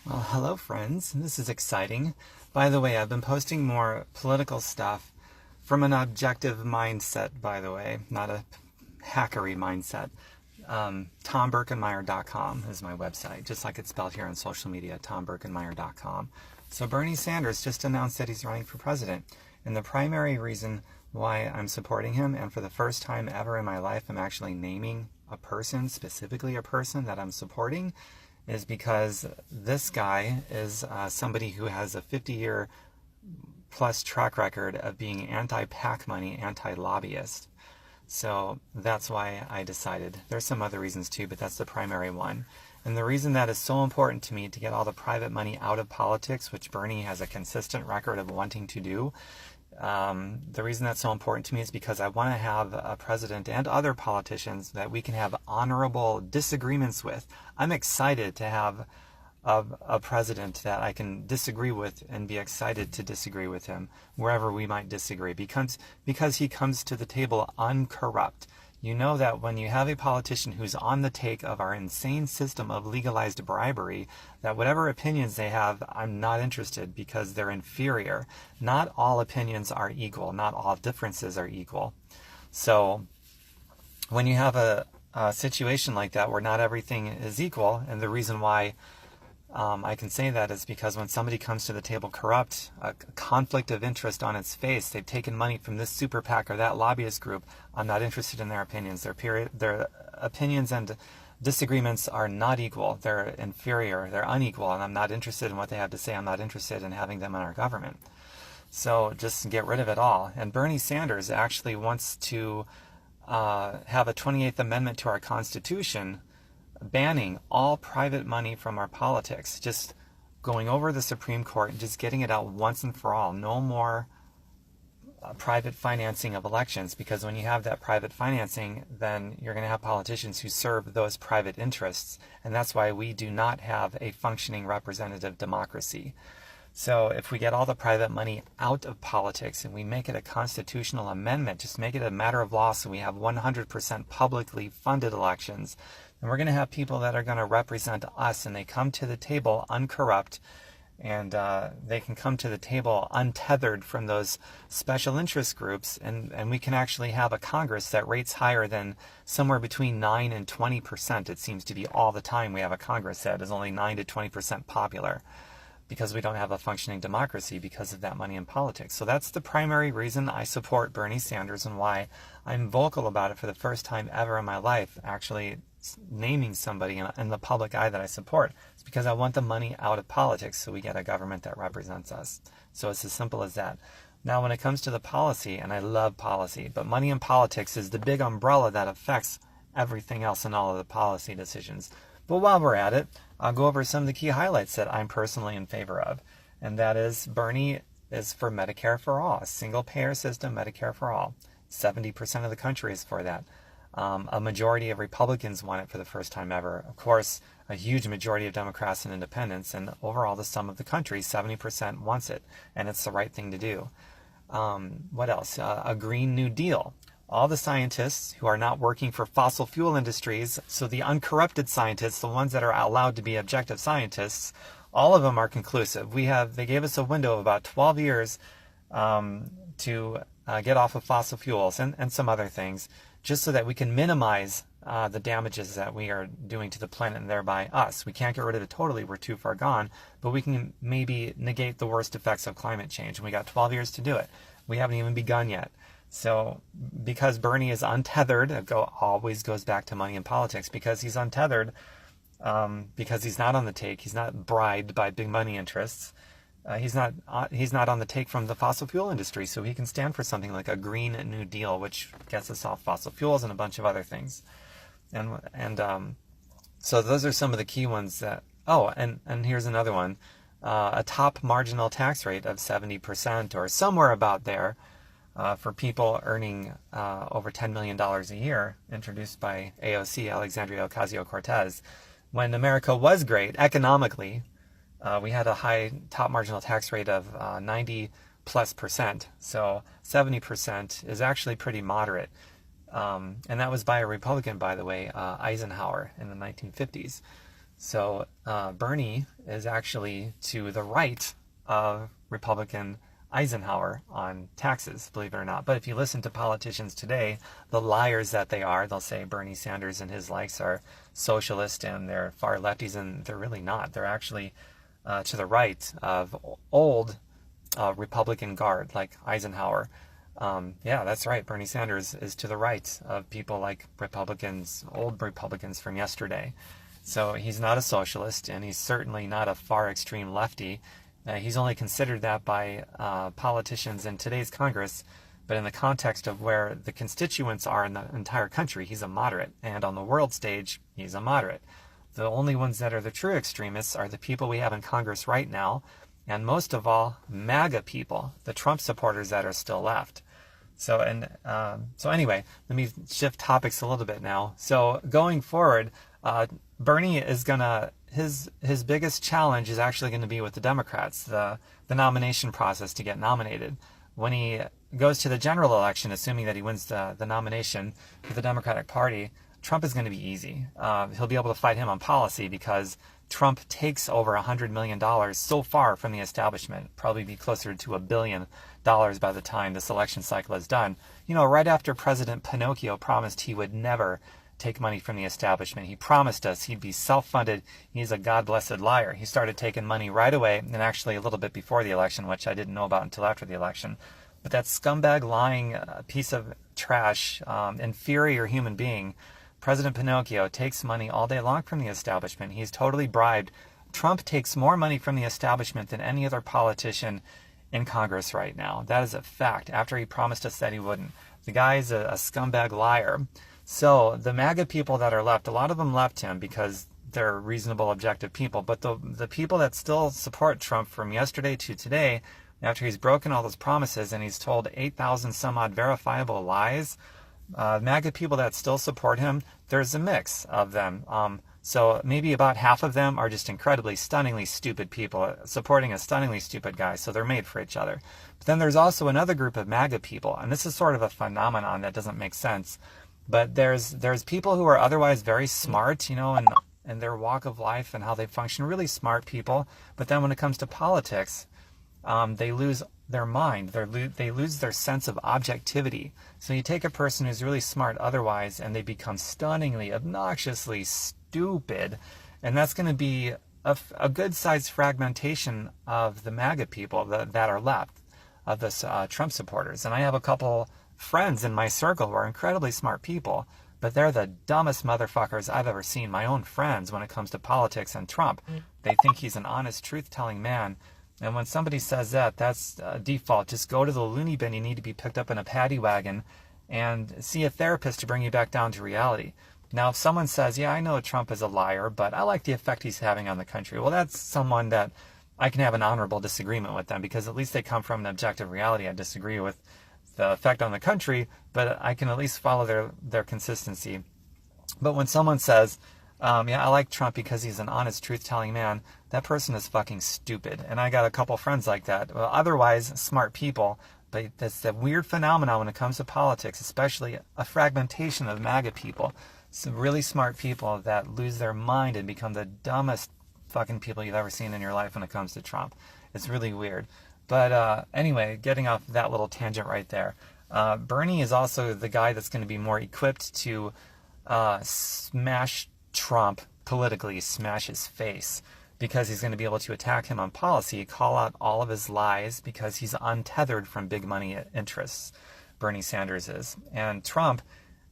Well, hello friends. This is exciting. By the way, I've been posting more political stuff from an objective mindset, by the way, not a hackery mindset. TomBerkenmeyer.com is my website, just like it's spelled here on social media, TomBerkenmeyer.com. So Bernie Sanders just announced that he's running for president. And the primary reason why I'm supporting him, and for the first time ever in my life, I'm actually naming a person, specifically a person that I'm supporting, is because this guy is somebody who has a 50-year plus track record of being anti-PAC money, anti-lobbyist. So that's why I decided. There's some other reasons too, but that's the primary one. And the reason that is so important to me to get all the private money out of politics, which Bernie has a consistent record of wanting to do, the reason that's so important to me is because I want to have a president and other politicians that we can have honorable disagreements with. I'm excited to have a president that I can disagree with and be excited to disagree with him wherever we might disagree, because he comes to the table uncorrupt. You know that when you have a politician who's on the take of our insane system of legalized bribery, that whatever opinions they have, I'm not interested because they're inferior. Not all opinions are equal. Not all differences are equal. So when you have a situation like that where not everything is equal, and the reason why I can say that is because when somebody comes to the table corrupt, a conflict of interest on its face, they've taken money from this super PAC or that lobbyist group, I'm not interested in their opinions. Their opinions and disagreements are not equal. They're inferior. They're unequal, and I'm not interested in what they have to say. I'm not interested in having them in our government. So just get rid of it all. And Bernie Sanders actually wants to have a 28th Amendment to our Constitution banning all private money from our politics, just going over the Supreme Court and just getting it out once and for all. No more private financing of elections, because when you have that private financing, then you're going to have politicians who serve those private interests, and that's why we do not have a functioning representative democracy. So if we get all the private money out of politics and we make it a constitutional amendment, just make it a matter of law so we have 100% publicly funded elections, and we're going to have people that are going to represent us, and they come to the table uncorrupt, and they can come to the table untethered from those special interest groups, and we can actually have a Congress that rates higher than somewhere between 9 and 20%. It seems to be all the time we have a Congress that is only 9 to 20% popular, because we don't have a functioning democracy because of that money in politics. So that's the primary reason I support Bernie Sanders, and why I'm vocal about it for the first time ever in my life, actually naming somebody in the public eye that I support. It's because I want the money out of politics so we get a government that represents us. So it's as simple as that. Now, when it comes to the policy, and I love policy, but money in politics is the big umbrella that affects everything else in all of the policy decisions. But while we're at it, I'll go over some of the key highlights that I'm personally in favor of. And that is, Bernie is for Medicare for all, a single payer system, Medicare for all. 70% of the country is for that. A majority of Republicans want it for the first time ever. Of course, a huge majority of Democrats and independents, and overall the sum of the country, 70% wants it, and it's the right thing to do. What else? A Green New Deal. All the scientists who are not working for fossil fuel industries, so the uncorrupted scientists, the ones that are allowed to be objective scientists, all of them are conclusive. They gave us a window of about 12 years to get off of fossil fuels and some other things, just so that we can minimize the damages that we are doing to the planet and thereby us. We can't get rid of it totally, we're too far gone, but we can maybe negate the worst effects of climate change, and we got 12 years to do it. We haven't even begun yet. So because Bernie is untethered, it always goes back to money in politics, because he's untethered, because he's not on the take, he's not bribed by big money interests, he's not on the take from the fossil fuel industry, so he can stand for something like a Green New Deal, which gets us off fossil fuels and a bunch of other things. And so those are some of the key ones that, and here's another one, a top marginal tax rate of 70% or somewhere about there, for people earning over $10 million a year, introduced by AOC, Alexandria Ocasio-Cortez. When America was great economically, we had a high top marginal tax rate of 90+%. So 70% is actually pretty moderate. And that was by a Republican, by the way, Eisenhower, in the 1950s. So Bernie is actually to the right of Republican Eisenhower on taxes, believe it or not. But if you listen to politicians today, the liars that they are, they'll say Bernie Sanders and his likes are socialist and they're far lefties, and they're really not. They're actually to the right of old Republican guard like Eisenhower. Yeah, that's right. Bernie Sanders is to the right of people like Republicans, old Republicans from yesterday. So he's not a socialist, and he's certainly not a far extreme lefty. He's only considered that by politicians in today's Congress, but in the context of where the constituents are in the entire country, he's a moderate. And on the world stage, he's a moderate. The only ones that are the true extremists are the people we have in Congress right now, and most of all, MAGA people, the Trump supporters that are still left. So anyway, let me shift topics a little bit now. So going forward, Bernie is gonna his biggest challenge is actually going to be with the Democrats, the nomination process to get nominated. When he goes to the general election, assuming that he wins the nomination for the Democratic Party, Trump is going to be easy. He'll be able to fight him on policy because Trump takes over $100 million so far from the establishment, probably be closer to $1 billion by the time this election cycle is done. You know, right after President Pinocchio promised he would never take money from the establishment. He promised us he'd be self-funded. He's a God-blessed liar. He started taking money right away, and actually a little bit before the election, which I didn't know about until after the election. But that scumbag, lying piece of trash, inferior human being, President Pinocchio, takes money all day long from the establishment. He's totally bribed. Trump takes more money from the establishment than any other politician in Congress right now. That is a fact, after he promised us that he wouldn't. The guy is a scumbag liar. So the MAGA people that are left, a lot of them left him because they're reasonable, objective people. But the people that still support Trump from yesterday to today, after he's broken all those promises and he's told 8,000 some odd verifiable lies, MAGA people that still support him, there's a mix of them. So maybe about half of them are just incredibly, stunningly stupid people supporting a stunningly stupid guy. So they're made for each other. But then there's also another group of MAGA people, and this is sort of a phenomenon that doesn't make sense. But there's people who are otherwise very smart, you know, in their walk of life and how they function, really smart people. But then when it comes to politics, they lose their mind. They lose their sense of objectivity. So you take a person who's really smart otherwise, and they become stunningly, obnoxiously stupid. And that's going to be a good-sized fragmentation of the MAGA people that are left, of this Trump supporters. And I have a couple friends in my circle who are incredibly smart people, but they're the dumbest motherfuckers I've ever seen. My own friends, when it comes to politics and Trump, they think he's an honest, truth-telling man. And when somebody says that, that's default. Just go to the loony bin. You need to be picked up in a paddy wagon and see a therapist to bring you back down to reality. Now, if someone says, yeah, I know Trump is a liar, but I like the effect he's having on the country, well, that's someone that I can have an honorable disagreement with them, because at least they come from an objective reality. I disagree with the effect on the country, but I can at least follow their consistency. But when someone says, yeah, I like Trump because he's an honest, truth-telling man, that person is fucking stupid. And I got a couple friends like that. Well, otherwise, smart people, but that's the weird phenomenon when it comes to politics, especially a fragmentation of MAGA people. Some really smart people that lose their mind and become the dumbest fucking people you've ever seen in your life when it comes to Trump. It's really weird. But anyway, getting off that little tangent right there, Bernie is also the guy that's going to be more equipped to smash Trump politically, smash his face, because he's going to be able to attack him on policy, call out all of his lies, because he's untethered from big money interests, Bernie Sanders is. And Trump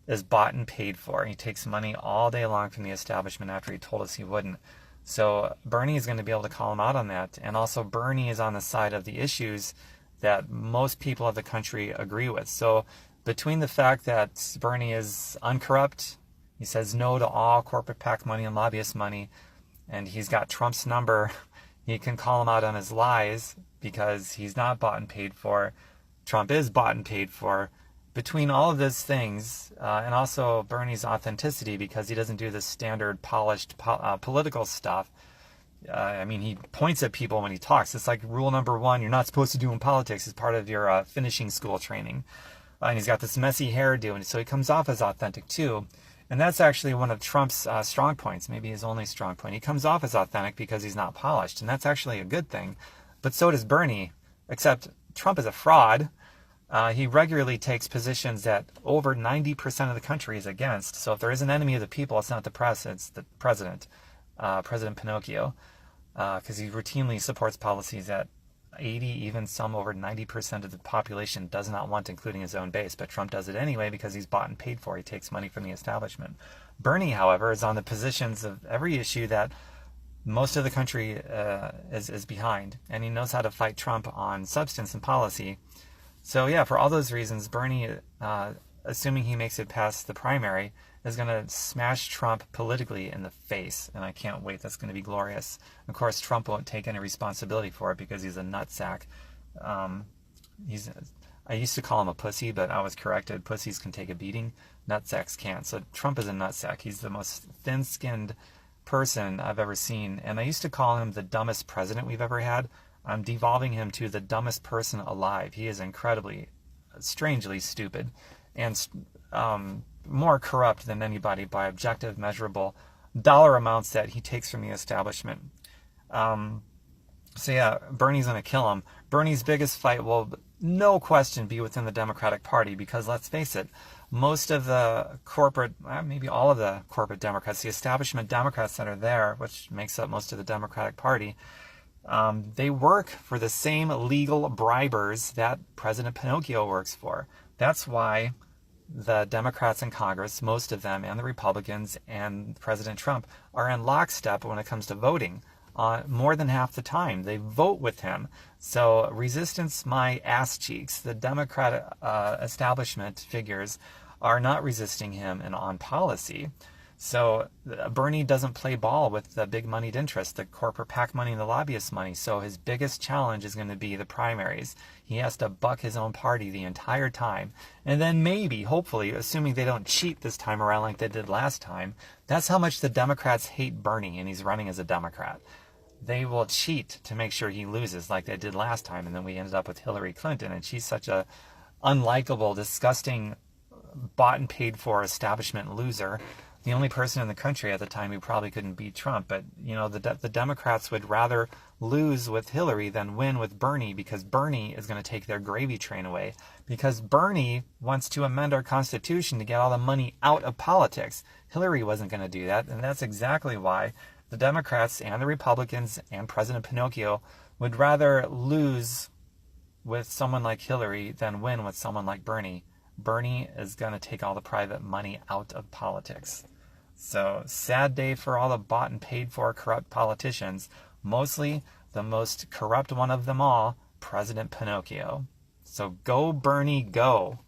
is bought and paid for. He takes money all day long from the establishment after he told us he wouldn't. So Bernie is going to be able to call him out on that. And also Bernie is on the side of the issues that most people of the country agree with. So between the fact that Bernie is uncorrupt, he says no to all corporate PAC money and lobbyist money, and he's got Trump's number, he can call him out on his lies because he's not bought and paid for. Trump is bought and paid for. Between all of those things, and also Bernie's authenticity, because he doesn't do this standard polished political stuff. I mean, he points at people when he talks. It's like rule number 1, you're not supposed to do in politics as part of your finishing school training. And he's got this messy hairdo, and so he comes off as authentic too. And that's actually one of Trump's strong points, maybe his only strong point. He comes off as authentic because he's not polished, and that's actually a good thing. But so does Bernie, except Trump is a fraud. He regularly takes positions that over 90% of the country is against. So if there is an enemy of the people, it's not the press, it's the president, President Pinocchio, because he routinely supports policies that 80, even some over 90% of the population does not want, including his own base. But Trump does it anyway because he's bought and paid for. He takes money from the establishment. Bernie, however, is on the positions of every issue that most of the country is behind. And he knows how to fight Trump on substance and policy. So yeah, for all those reasons, Bernie, assuming he makes it past the primary, is going to smash Trump politically in the face. And I can't wait. That's going to be glorious. Of course, Trump won't take any responsibility for it because he's a nutsack. I used to call him a pussy, but I was corrected. Pussies can take a beating. Nutsacks can't. So Trump is a nutsack. He's the most thin-skinned person I've ever seen. And I used to call him the dumbest president we've ever had. I'm devolving him to the dumbest person alive. He is incredibly, strangely stupid and more corrupt than anybody by objective, measurable dollar amounts that he takes from the establishment. So yeah, Bernie's going to kill him. Bernie's biggest fight will, no question, be within the Democratic Party because, let's face it, most of the corporate, maybe all of the corporate Democrats, the establishment Democrats that are there, which makes up most of the Democratic Party, they work for the same legal bribers that President Pinocchio works for. That's why the Democrats in Congress, most of them, and the Republicans and President Trump are in lockstep when it comes to voting. More than half the time, they vote with him. So resistance my ass cheeks. The Democrat establishment figures are not resisting him and on policy. So Bernie doesn't play ball with the big moneyed interest, the corporate PAC money and the lobbyist money. So his biggest challenge is going to be the primaries. He has to buck his own party the entire time. And then maybe, hopefully, assuming they don't cheat this time around like they did last time, that's how much the Democrats hate Bernie and he's running as a Democrat. They will cheat to make sure he loses like they did last time. And then we ended up with Hillary Clinton. And she's such a unlikable, disgusting, bought and paid for establishment loser. The only person in the country at the time who probably couldn't beat Trump. But, you know, the Democrats would rather lose with Hillary than win with Bernie because Bernie is going to take their gravy train away. Because Bernie wants to amend our Constitution to get all the money out of politics. Hillary wasn't going to do that. And that's exactly why the Democrats and the Republicans and President Pinocchio would rather lose with someone like Hillary than win with someone like Bernie. Bernie is going to take all the private money out of politics. So, sad day for all the bought and paid for corrupt politicians. Mostly the most corrupt one of them all, President Pinocchio. So go, Bernie, go.